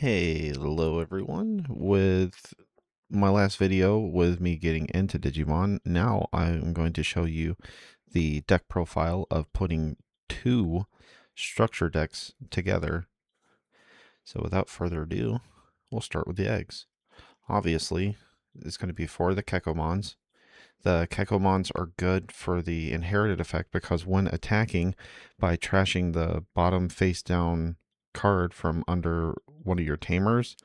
Hello everyone. With my last video with me getting into Digimon, now I'm going to show you the deck profile of putting two structure decks together. So without further ado, we'll start with the eggs. Obviously, it's going to be for the Kekomons. The Kekomons are good for the inherited effect because when attacking by trashing the bottom face down card from under one of your tamers,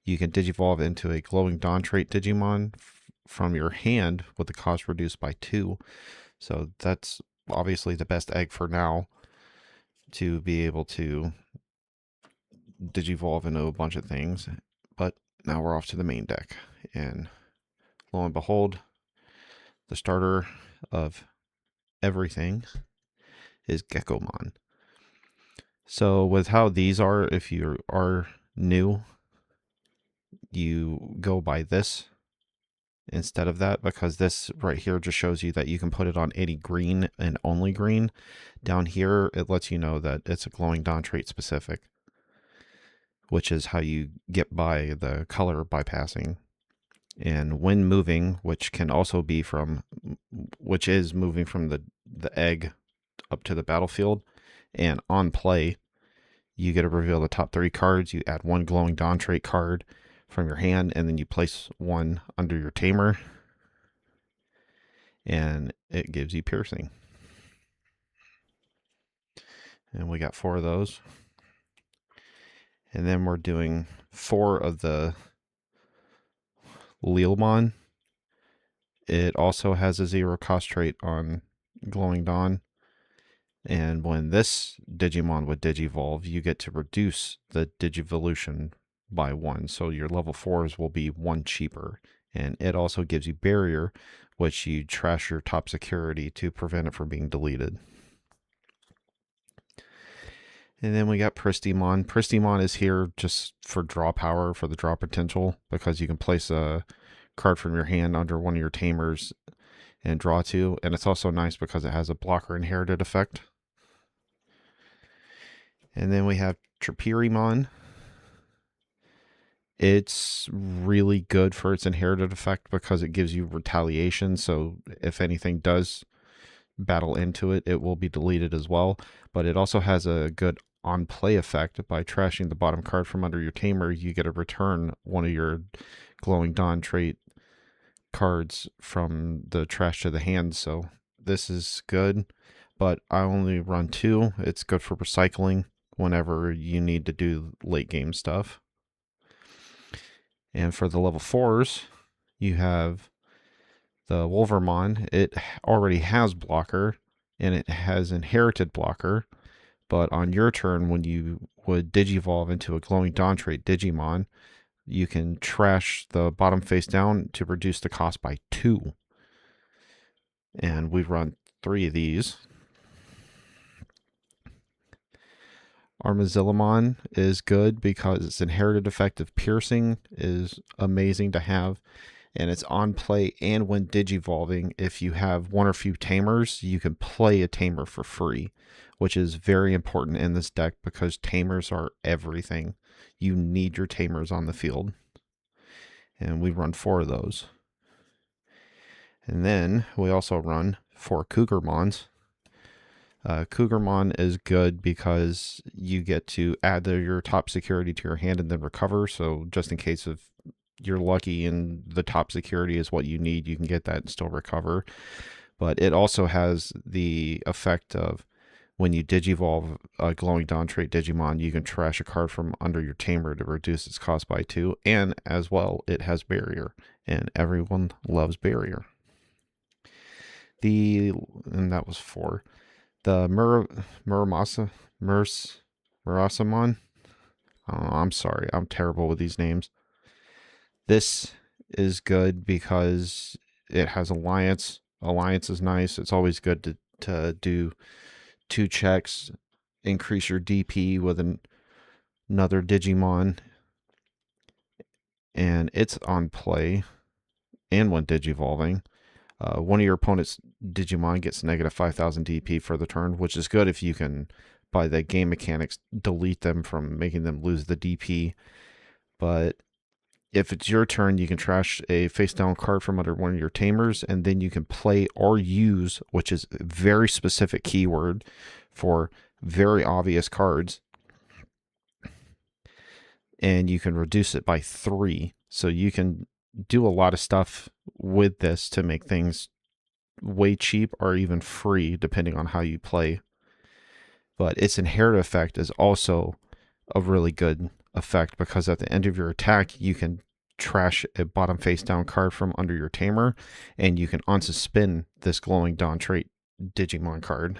you can digivolve into a glowing dawn trait Digimon from your hand with the cost reduced by 2. So that's obviously the best egg for now to be able to digivolve into a bunch of things. But now we're off to the main deck. And lo and behold, the starter of everything is Gekomon. So with how these are, if you are new, you go by this instead of that, because this right here just shows you that you can put it on any green and only green. Down here, it lets you know that it's a glowing dawn trait specific, which is how you get by the color bypassing. And when moving, which can also be from, which is moving from the egg up to the battlefield, and on play, you get to reveal the top 3 cards. You add 1 glowing dawn trait card from your hand, and then you place 1 under your tamer, and it gives you piercing. And we got 4 of those. And then we're doing 4 of the Leelmon. It also has a 0 cost trait on Glowing Dawn. And when this Digimon would Digivolve, you get to reduce the Digivolution by 1. So your level 4s will be 1 cheaper. And it also gives you Barrier, which you trash your top security to prevent it from being deleted. And then we got Pristimon. Pristimon is here just for draw power, for the draw potential, because you can place a card from your hand under one of your tamers and draw 2. And it's also nice because it has a blocker inherited effect. And then we have Tripirimon. It's really good for its inherited effect because it gives you retaliation. So if anything does battle into it, it will be deleted as well. But it also has a good on-play effect. By trashing the bottom card from under your tamer, you get to return one of your Glowing Dawn trait cards from the trash to the hand. So this is good, but I only run 2. It's good for recycling whenever you need to do late game stuff. And for the level 4s, you have the Wolvermon. It already has blocker, and it has inherited blocker. But on your turn, when you would Digivolve into a Glowing Dawn trait Digimon, you can trash the bottom face down to reduce the cost by 2. And we run 3 of these. Armazillamon is good because its inherited effect of piercing is amazing to have. And it's on play and when digivolving, if you have 1 or few tamers, you can play a tamer for free, which is very important in this deck because tamers are everything. You need your tamers on the field. And we run 4 of those. And then we also run 4 Cougarmons. Cougarmon is good because you get to add your top security to your hand and then recover. So just in case of you're lucky and the top security is what you need, you can get that and still recover. But it also has the effect of when you digivolve a Glowing Dawn trait Digimon, you can trash a card from under your tamer to reduce its cost by 2. And as well, it has Barrier, and everyone loves Barrier. And that was 4. The Murasamon. Oh, I'm sorry, I'm terrible with these names. This is good because it has Alliance. Alliance is nice. It's always good to do 2 checks, increase your DP with another Digimon. And it's on play and when digivolving. One of your opponent's Digimon gets negative 5,000 DP for the turn, which is good if you can, by the game mechanics, delete them from making them lose the DP. But if it's your turn, you can trash a face down card from under one of your tamers, and then you can play or use, which is a very specific keyword for very obvious cards, and you can reduce it by 3. So you can do a lot of stuff with this to make things way cheap or even free, depending on how you play. But its inherit effect is also a really good effect, because at the end of your attack, you can trash a bottom face down card from under your tamer, and you can unsuspend this glowing dawn trait Digimon card.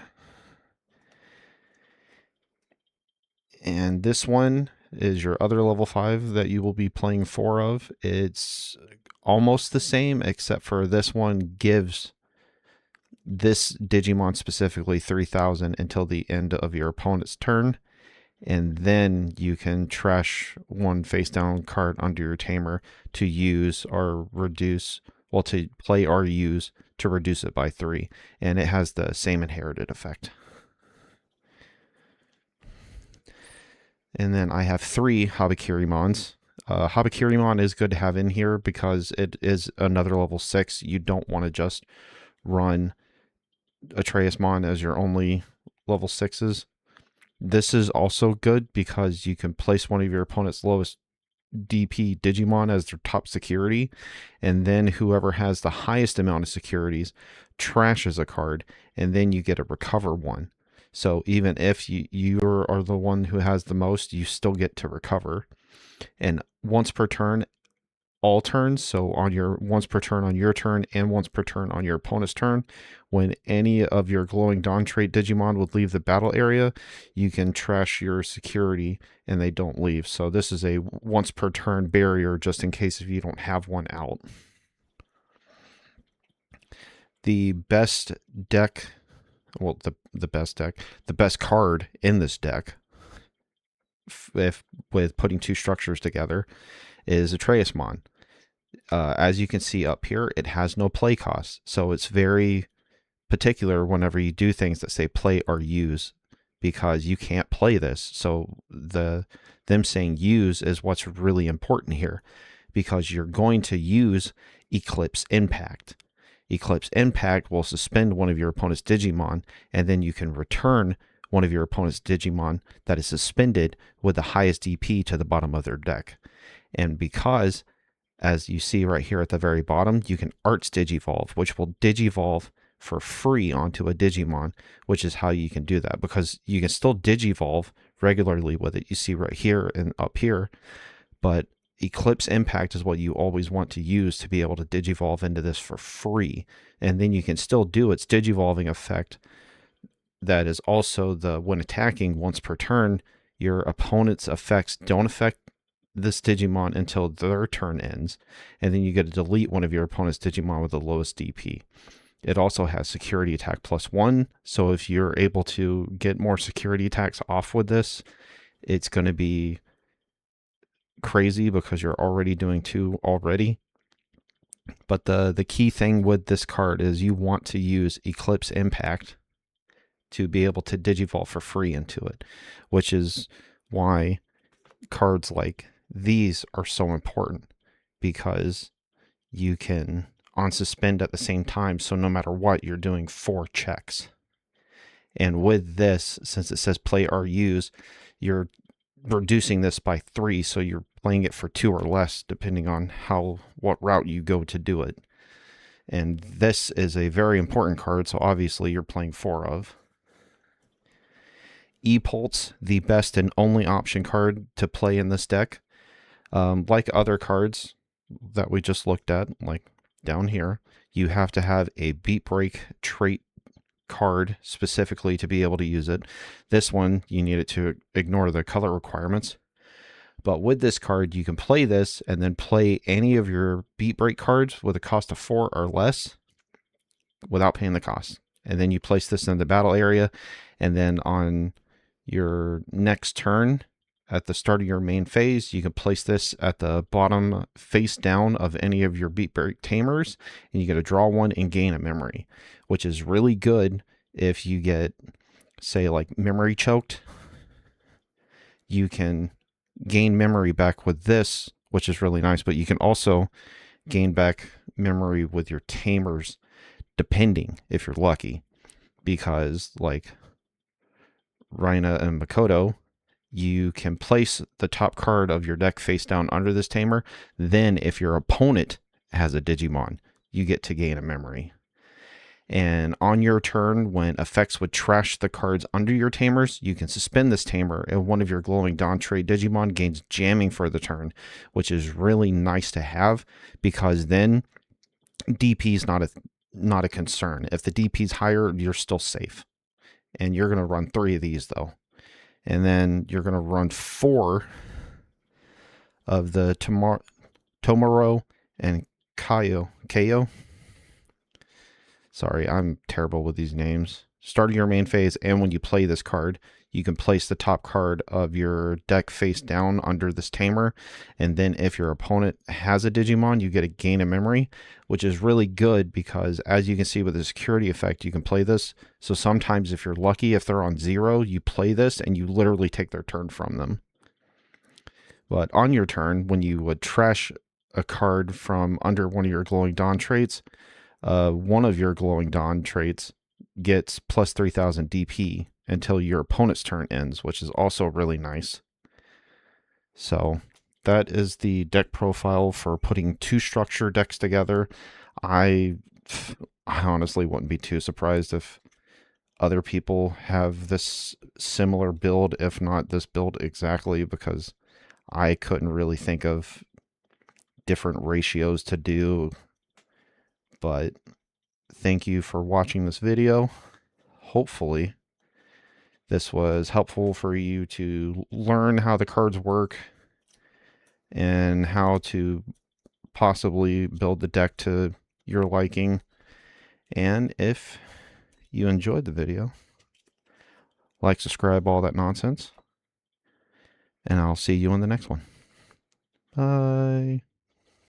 And this one is your other level 5 that you will be playing 4 of. It's almost the same, except for this one gives this Digimon specifically 3,000 until the end of your opponent's turn. And then you can trash one face down card under your tamer to use or reduce, well, to play or use to reduce it by 3. And it has the same inherited effect. And then I have 3 Habakirimons. Habakirimon is good to have in here because it is another level 6. You don't want to just run Atreusmon as your only level 6s. This is also good because you can place one of your opponent's lowest DP Digimon as their top security, and then whoever has the highest amount of securities trashes a card, and then you get a recover one. So even if you are the one who has the most, you still get to recover. And once per turn, all turns, so on your once per turn on your turn and once per turn on your opponent's turn, when any of your glowing dawn trait Digimon would leave the battle area, you can trash your security and they don't leave. So this is a once per turn barrier, just in case if you don't have one out. The best deck, well, the best card in this deck, if with putting 2 structures together, is Atreusmon. As you can see up here, it has no play cost, so it's very particular whenever you do things that say play or use, because you can't play this. So them saying use is what's really important here, because you're going to use Eclipse Impact. Eclipse Impact will suspend one of your opponent's Digimon, and then you can return one of your opponent's Digimon that is suspended with the highest DP to the bottom of their deck. And because, as you see right here at the very bottom, you can Arts Digivolve, which will Digivolve for free onto a Digimon, which is how you can do that, because you can still Digivolve regularly with it. You see right here and up here, but Eclipse Impact is what you always want to use to be able to Digivolve into this for free. And then you can still do its Digivolving effect. That is also the, when attacking once per turn, your opponent's effects don't affect this Digimon until their turn ends, and then you get to delete one of your opponent's Digimon with the lowest DP. It also has security attack +1, so if you're able to get more security attacks off with this, it's going to be crazy because you're already doing 2 already. But the key thing with this card is you want to use Eclipse Impact to be able to Digivolve for free into it, which is why cards like these are so important, because you can unsuspend at the same time, so no matter what, you're doing 4 checks. And with this, since it says play or use, you're reducing this by 3, so you're playing it for 2 or less depending on what route you go to do it. And this is a very important card, so obviously you're playing 4 of. E-Pulse, the best and only option card to play in this deck. Like other cards that we just looked at, like down here, you have to have a Beatbreak trait card specifically to be able to use it. This one, you need it to ignore the color requirements. But with this card, you can play this and then play any of your Beatbreak cards with a cost of 4 or less without paying the cost. And then you place this in the battle area, and then on your next turn, at the start of your main phase, you can place this at the bottom face down of any of your Beatbreak tamers, and you get to draw 1 and gain a memory, which is really good if you get, say, like memory choked. You can gain memory back with this, which is really nice, but you can also gain back memory with your tamers, depending if you're lucky, because like Rhina and Makoto, you can place the top card of your deck face down under this tamer. Then if your opponent has a Digimon, you get to gain a memory. And on your turn, when effects would trash the cards under your tamers, you can suspend this tamer, and one of your glowing Dawn Trait Digimon gains jamming for the turn, which is really nice to have, because then DP is not a concern. If the DP is higher, you're still safe. And you're going to run 3 of these, though. And then you're going to run 4 of the Tomoro and Kayo. Sorry, I'm terrible with these names. Starting your main phase, and when you play this card, you can place the top card of your deck face down under this tamer, and then if your opponent has a Digimon, you get a gain of memory, which is really good because, as you can see with the security effect, you can play this. So sometimes if you're lucky, if they're on 0, you play this and you literally take their turn from them. But on your turn, when you would trash a card from under one of your glowing Dawn traits, one of your glowing Dawn traits gets plus 3000 DP until your opponent's turn ends, which is also really nice. So that is the deck profile for putting 2 structure decks together. I honestly wouldn't be too surprised if other people have this similar build, if not this build exactly, because I couldn't really think of different ratios to do. But thank you for watching this video. Hopefully this was helpful for you to learn how the cards work and how to possibly build the deck to your liking. And if you enjoyed the video, like, subscribe, all that nonsense. And I'll see you in the next one. Bye.